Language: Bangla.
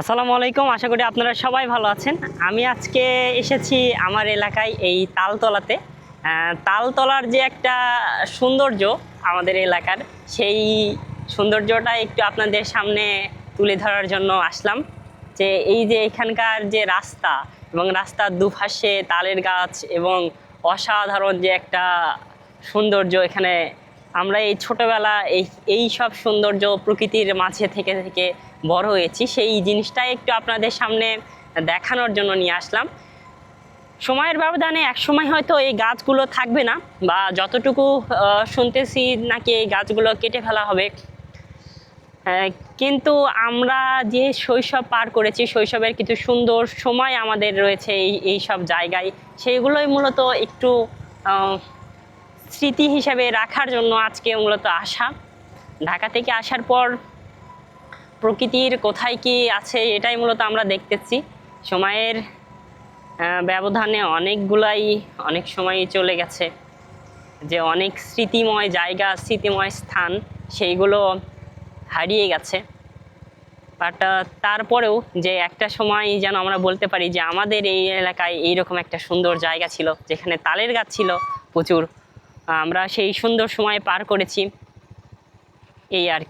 আসসালামু আলাইকুম, আশা করি আপনারা সবাই ভালো আছেন। আমি আজকে এসেছি আমার এলাকায় এই তালতলাতে। তালতলার যে একটা সৌন্দর্য আমাদের এলাকার, সেই সৌন্দর্যটা একটু আপনাদের সামনে তুলে ধরার জন্য আসলাম। যে এই যে এখানকার যে রাস্তা এবং রাস্তার দুপাশে তালের গাছ এবং অসাধারণ যে একটা সৌন্দর্য এখানে, আমরা এই ছোটবেলা এই সব সৌন্দর্য প্রকৃতির মাঝে থেকে থেকে বড় হয়েছি, সেই জিনিসটাই একটু আপনাদের সামনে দেখানোর জন্য নিয়ে আসলাম। সময়ের ব্যবধানে এক সময় হয়তো এই গাছগুলো থাকবে না, বা যতটুকু শুনতেছি নাকি এই গাছগুলো কেটে ফেলা হবে। কিন্তু আমরা যে শৈশব পার করেছি, শৈশবের কিছু সুন্দর সময় আমাদের রয়েছে এই সব জায়গায়, সেইগুলোই মূলত একটু স্মৃতি হিসেবে রাখার জন্য আজকে মূলত আসা। ঢাকা থেকে আসার পর প্রকৃতির কোথায় কি আছে এটাই মূলত আমরা দেখতেছি। সময়ের ব্যবধানে অনেক সময়ই চলে গেছে, যে অনেক স্মৃতিময় জায়গা, স্মৃতিময় স্থান, সেইগুলো হারিয়ে গেছে। বাট তারপরেও যে একটা সময় যেন আমরা বলতে পারি যে আমাদের এই এলাকায় এইরকম একটা সুন্দর জায়গা ছিল যেখানে তালের গাছ ছিল প্রচুর। আমরা সেই সুন্দর সময় পার করেছি, এই আর